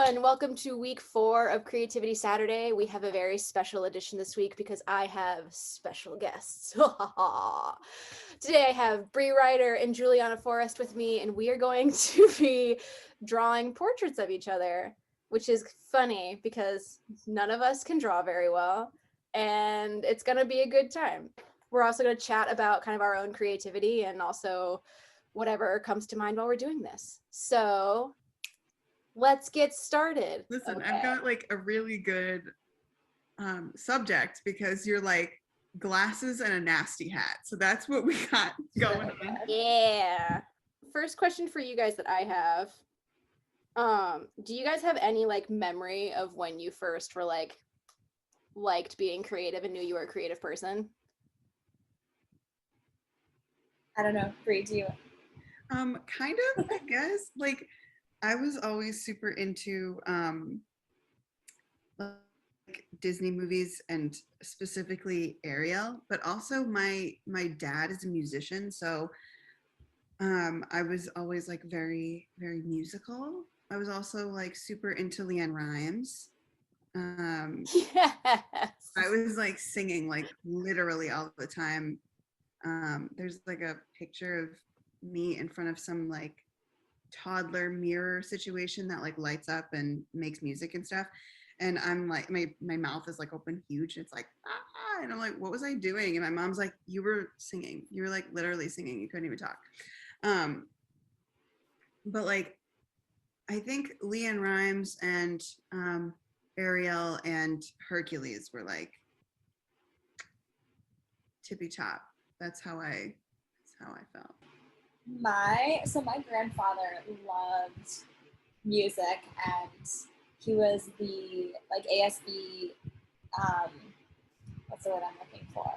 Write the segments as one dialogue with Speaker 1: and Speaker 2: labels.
Speaker 1: everyone. Welcome to week 4 of Creativity Saturday. We have a very special edition this week because I have special guests. Today I have Bri Ryder and Juliana Forrest with me, and we are going to be drawing portraits of each other, which is funny because none of us can draw very well, and it's going to be a good time. We're also going to chat about kind of our own creativity and also whatever comes to mind while we're doing this. So let's get started.
Speaker 2: Listen, okay. I've got like a really good subject because you're like glasses and a nasty hat. So that's what we got going on.
Speaker 1: Yeah. First question for you guys that I have. Do you guys have any like memory of when you first were like liked being creative and knew you were a creative person?
Speaker 3: I don't know. Bri, do you?
Speaker 2: Kind of, I guess. Like I was always super into like Disney movies and specifically Ariel, but also my dad is a musician, so I was always like very musical. I was also like super into Leanne Rhymes.
Speaker 1: Yes.
Speaker 2: I was like singing like literally all the time. There's like a picture of me in front of some like toddler mirror situation that like lights up and makes music and stuff, and I'm like my mouth is like open huge, and it's like and I'm like, what was I doing? And my mom's like, you were singing, you were like literally singing, you couldn't even talk. But like I think Leanne Rhymes and Ariel and Hercules were like tippy top. That's how I felt.
Speaker 3: My grandfather loved music, and he was the like ASB what's the word I'm looking for?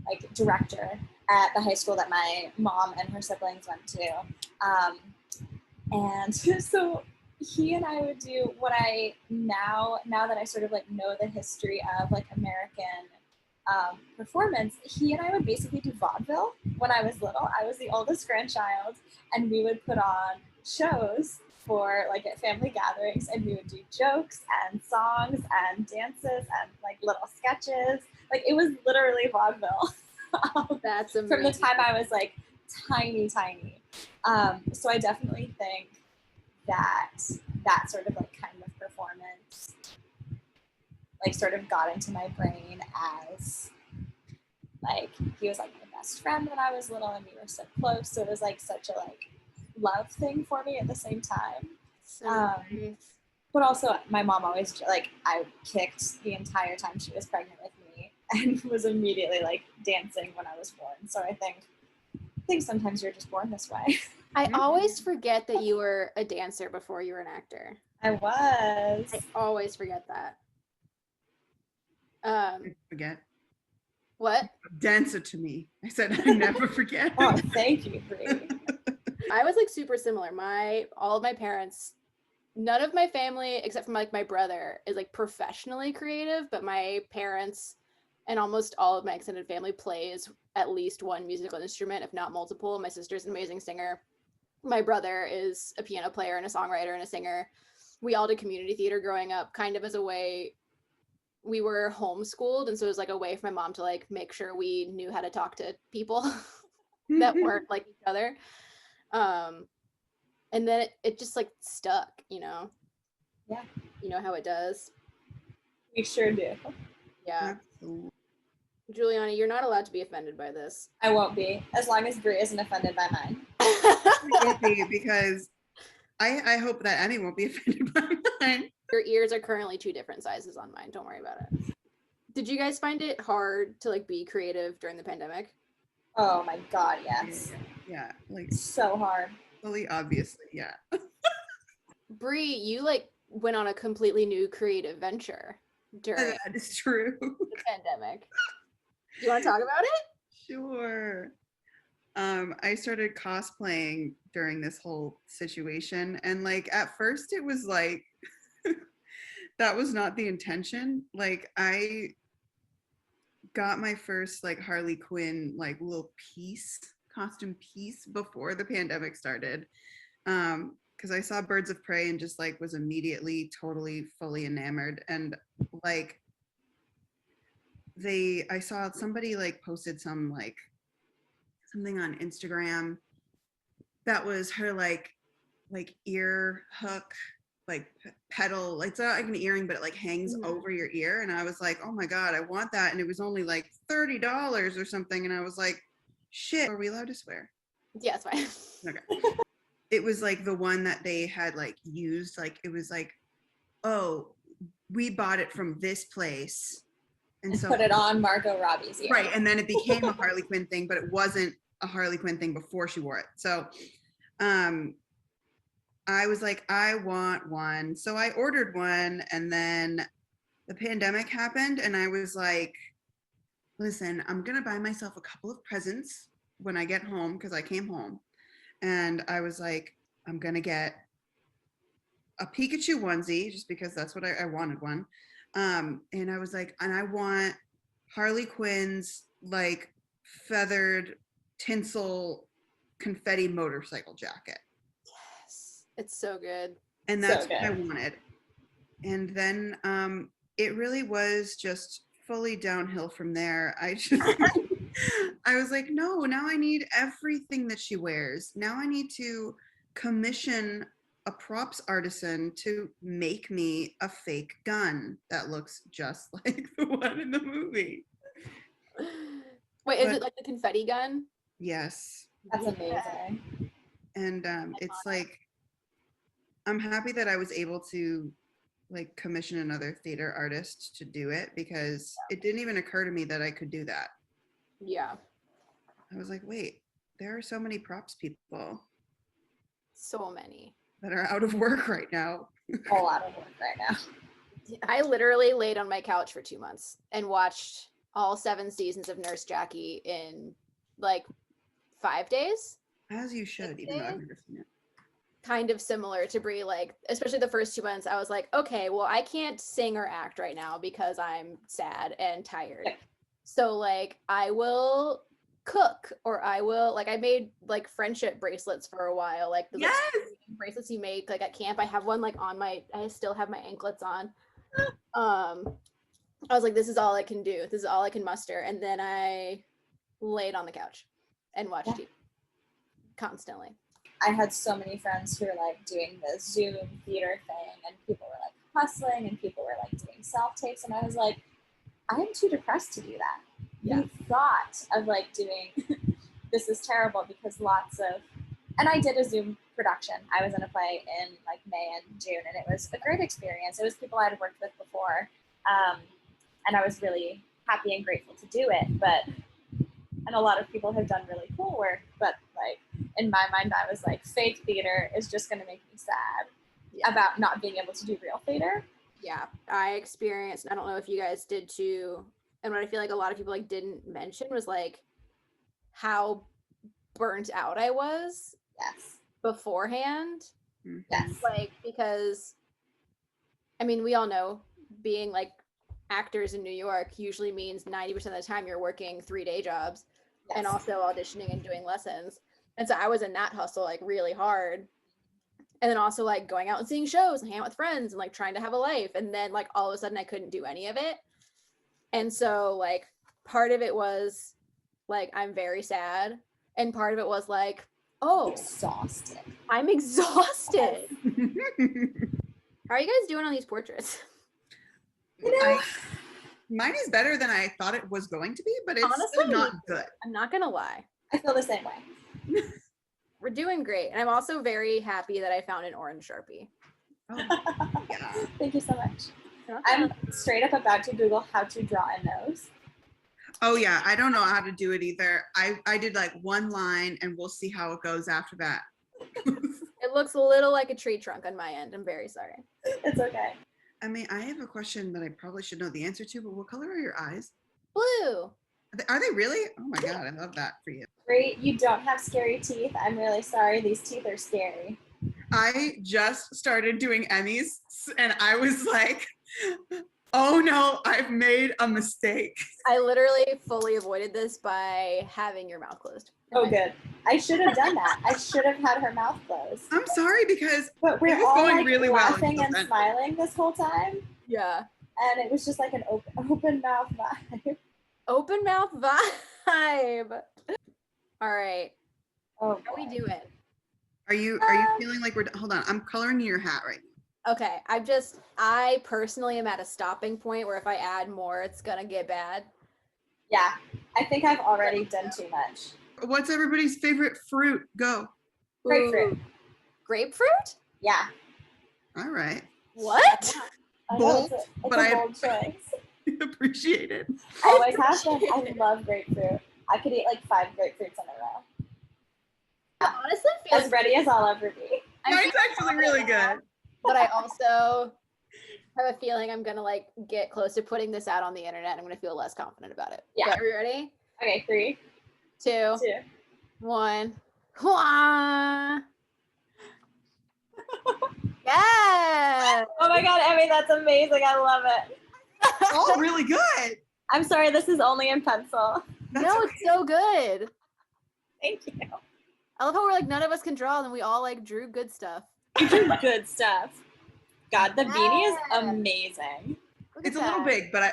Speaker 3: Like director at the high school that my mom and her siblings went to. And so he and I would do what I now that I sort of like know the history of like American performance, he and I would basically do vaudeville when I was little. I was the oldest grandchild, and we would put on shows for like at family gatherings, and we would do jokes and songs and dances and like little sketches. Like it was literally vaudeville.
Speaker 1: That's amazing.
Speaker 3: From the time I was like tiny. So I definitely think that sort of like kind of performance like sort of got into my brain as like he was like my best friend when I was little, and we were so close. So it was like such a like love thing for me at the same time.
Speaker 1: So nice.
Speaker 3: But also my mom always like I kicked the entire time she was pregnant with me and was immediately like dancing when I was born. So I think sometimes you're just born this way.
Speaker 1: I always forget that you were a dancer before you were an actor.
Speaker 3: I was.
Speaker 1: I always forget that.
Speaker 2: Forget.
Speaker 1: What?
Speaker 2: Dance it to me. I said I never forget.
Speaker 3: Oh, thank you, Bri.
Speaker 1: I was like super similar. All of my parents, none of my family except for like my brother is like professionally creative, but my parents and almost all of my extended family plays at least one musical instrument, if not multiple. My sister's an amazing singer. My brother is a piano player and a songwriter and a singer. We all did community theater growing up, kind of as a way. We were homeschooled, and so it was like a way for my mom to like make sure we knew how to talk to people that weren't like each other. And then it just like stuck, you know?
Speaker 3: Yeah.
Speaker 1: You know how it does?
Speaker 3: We sure do.
Speaker 1: Yeah. Absolutely. Juliana, you're not allowed to be offended by this.
Speaker 3: I won't be, as long as Bri isn't offended by mine.
Speaker 2: I won't be, because I hope that Emmy won't be offended by mine.
Speaker 1: Your ears are currently 2 different sizes on mine. Don't worry about it. Did you guys find it hard to like be creative during the pandemic?
Speaker 3: Oh my God, yes.
Speaker 2: Yeah, like
Speaker 3: so hard.
Speaker 2: Really, obviously, yeah.
Speaker 1: Bri, you like went on a completely new creative venture during
Speaker 2: that is true.
Speaker 1: The pandemic. Do you want to talk about it?
Speaker 2: Sure. I started cosplaying during this whole situation, and like at first it was like that was not the intention. Like I got my first like Harley Quinn like little costume piece before the pandemic started, because because I saw Birds of Prey and just like was immediately totally fully enamored. And like I saw somebody like posted some like something on Instagram that was her like ear hook, like pedal. It's not like an earring, but it like hangs over your ear. And I was like, oh my God, I want that. And it was only like $30 or something. And I was like, shit, are we allowed to swear?
Speaker 1: Yeah, it's fine.
Speaker 2: Okay. It was like the one that they had like used, like it was like, oh, we bought it from this place. And so
Speaker 3: put it on Margot Robbie's ear.
Speaker 2: Right. And then it became a Harley Quinn thing, but it wasn't a Harley Quinn thing before she wore it. So I was like, I want one. So I ordered one, and then the pandemic happened, and I was like, listen, I'm going to buy myself a couple of presents when I get home, because I came home. And I was like, I'm going to get a Pikachu onesie, just because that's what I wanted one. And I was like, and I want Harley Quinn's like feathered tinsel confetti motorcycle jacket.
Speaker 1: Yes, it's so good.
Speaker 2: And that's what I wanted. And then it really was just fully downhill from there. I was like, no, now I need everything that she wears. Now I need to commission a props artisan to make me a fake gun that looks just like the one in the movie.
Speaker 1: Wait, is it like the confetti gun?
Speaker 2: Yes.
Speaker 3: That's amazing.
Speaker 2: And it's like, I'm happy that I was able to like commission another theater artist to do it, because it didn't even occur to me that I could do that.
Speaker 1: Yeah.
Speaker 2: I was like, wait, there are so many props people.
Speaker 1: So many.
Speaker 2: That are out of work right now.
Speaker 3: All out of work right now.
Speaker 1: I literally laid on my couch for 2 months and watched all 7 seasons of Nurse Jackie in like 5 days.
Speaker 2: As you should, even though I've never seen it.
Speaker 1: Kind of similar to Bri, like especially the first 2 months, I was like, okay, well, I can't sing or act right now because I'm sad and tired. Yeah. So like I will cook, or I will like, I made like friendship bracelets for a while, like the
Speaker 2: yes!
Speaker 1: bracelets you make like at camp. I have one like on my, I still have my anklets on. I was like, this is all I can do, this is all I can muster. And then I laid on the couch and watched TV constantly.
Speaker 3: I had so many friends who were like doing the Zoom theater thing, and people were like hustling, and people were like doing self-tapes, and I was like, I'm too depressed to do that. The thought of like doing this is terrible, because and I did a Zoom production. I was in a play in like May and June, and it was a great experience. It was people I had worked with before, and I was really happy and grateful to do it. And a lot of people have done really cool work, but like in my mind, I was like, fake theater is just going to make me sad about not being able to do real theater.
Speaker 1: Yeah, I experienced, I don't know if you guys did too, and what I feel like a lot of people like didn't mention was like how burnt out I was beforehand.
Speaker 3: Yes.
Speaker 1: Like, because I mean, we all know being like actors in New York usually means 90% of the time you're working 3-day jobs and also auditioning and doing lessons. And so I was in that hustle like really hard. And then also like going out and seeing shows and hanging out with friends and like trying to have a life. And then like all of a sudden I couldn't do any of it. And so like part of it was like, I'm very sad. And part of it was like, oh,
Speaker 3: exhausted.
Speaker 1: I'm exhausted. How are you guys doing on these portraits?
Speaker 2: Mine is better than I thought it was going to be, but it's
Speaker 1: honestly
Speaker 2: still not good.
Speaker 1: I'm not gonna lie.
Speaker 3: I feel the same way.
Speaker 1: We're doing great. And I'm also very happy that I found an orange Sharpie.
Speaker 2: Oh, yeah.
Speaker 3: Thank you so much. I'm straight up about to Google how to draw a nose.
Speaker 2: Oh yeah, I don't know how to do it either. I did like one line, and we'll see how it goes after that.
Speaker 1: It looks a little like a tree trunk on my end. I'm very sorry.
Speaker 3: It's okay.
Speaker 2: I mean, I have a question that I probably should know the answer to, but what color are your eyes?
Speaker 1: Blue.
Speaker 2: Are they really? Oh my God, I love that for you.
Speaker 3: Great, you don't have scary teeth. I'm really sorry. These teeth are scary.
Speaker 2: I just started doing Emmys, and I was like, oh no, I've made a mistake.
Speaker 1: I literally fully avoided this by having your mouth closed.
Speaker 3: Oh, good. I should have done that. I should have had her mouth closed.
Speaker 2: I'm sorry because
Speaker 3: But we're
Speaker 2: it was
Speaker 3: all
Speaker 2: going
Speaker 3: like
Speaker 2: really well
Speaker 3: laughing
Speaker 2: until
Speaker 3: and
Speaker 2: then.
Speaker 3: smiling this whole time,
Speaker 1: Yeah.
Speaker 3: and it was just like an open mouth vibe.
Speaker 1: Open mouth vibe. All right.
Speaker 3: Oh,
Speaker 1: How we
Speaker 3: boy.
Speaker 1: doing?
Speaker 2: Are you feeling like we're hold on, I'm coloring your hat right now.
Speaker 1: Okay. I personally am at a stopping point where if I add more, it's gonna get bad.
Speaker 3: Yeah, I think I've already done too much.
Speaker 2: What's everybody's favorite fruit? Go.
Speaker 3: Grapefruit.
Speaker 1: Ooh. Grapefruit?
Speaker 3: Yeah.
Speaker 2: All right.
Speaker 1: What?
Speaker 3: I know,
Speaker 2: Bold,
Speaker 3: it's
Speaker 2: but
Speaker 3: a
Speaker 2: I
Speaker 3: bold choice.
Speaker 2: appreciate it.
Speaker 3: Always have been. I love grapefruit. I could eat like 5 grapefruits in a row.
Speaker 1: Honestly, feel
Speaker 3: As ready as I'll ever be.
Speaker 2: Mine's actually really good.
Speaker 1: but I also have a feeling I'm gonna like get close to putting this out on the internet. I'm gonna feel less confident about it.
Speaker 3: Yeah.
Speaker 1: Okay, are we ready?
Speaker 3: Okay, 3,
Speaker 1: 2,
Speaker 3: 2.
Speaker 1: 1. Hwah! Yeah.
Speaker 3: Oh my god, Emmy, that's amazing. I love it.
Speaker 2: Oh, really good.
Speaker 3: I'm sorry, this is only in pencil.
Speaker 2: That's
Speaker 1: No,
Speaker 2: okay.
Speaker 1: it's so good.
Speaker 3: Thank you.
Speaker 1: I love how we're like none of us can draw, and we all like drew good stuff.
Speaker 3: Good stuff. God, the beanie is
Speaker 1: Yeah.
Speaker 3: amazing.
Speaker 1: Look
Speaker 2: It's
Speaker 1: at
Speaker 2: a little
Speaker 1: that.
Speaker 2: big, but I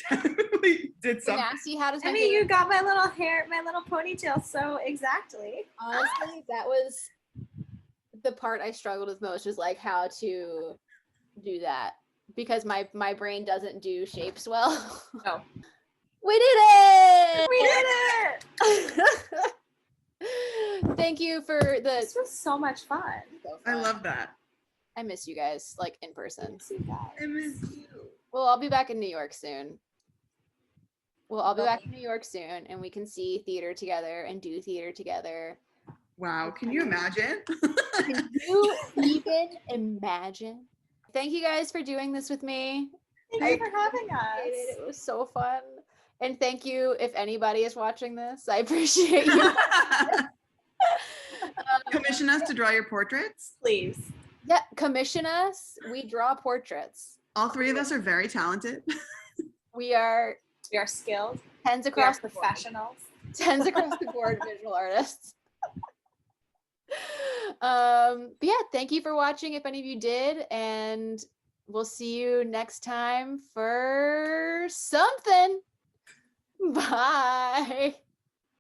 Speaker 2: definitely did
Speaker 1: The
Speaker 2: something.
Speaker 1: nasty hat is my
Speaker 3: Emmy,
Speaker 1: favorite.
Speaker 3: you got my little hair, my little ponytail so exactly.
Speaker 1: Honestly, that was the part I struggled with most, was like how to do that, because my brain doesn't do shapes well.
Speaker 3: No.
Speaker 1: We did it!
Speaker 3: We did it!
Speaker 1: Thank you for the
Speaker 3: This was so much fun.
Speaker 1: so
Speaker 2: I
Speaker 1: fun.
Speaker 2: love that.
Speaker 1: I miss you guys, like in person.
Speaker 3: Thanks, you guys.
Speaker 2: I miss you.
Speaker 1: Well, I'll be back in New York soon. I'll be back in
Speaker 3: Okay.
Speaker 1: New York soon, and we can see theater together and do theater together.
Speaker 2: Wow, can you imagine?
Speaker 1: Can you even imagine? Thank you guys for doing this with me.
Speaker 3: Thank you for having
Speaker 1: Appreciate it.
Speaker 3: us.
Speaker 1: It was so fun. And thank you if anybody is watching this. I appreciate you.
Speaker 2: Commission us to draw your portraits.
Speaker 3: Please.
Speaker 1: Yeah, commission us. We draw portraits.
Speaker 2: All 3 of us are very talented.
Speaker 1: We are
Speaker 3: We are skilled.
Speaker 1: tens
Speaker 3: We are
Speaker 1: across the board.
Speaker 3: professionals.
Speaker 1: Tens across the board visual artists. But yeah, thank you for watching if any of you did, and we'll see you next time for something. Bye.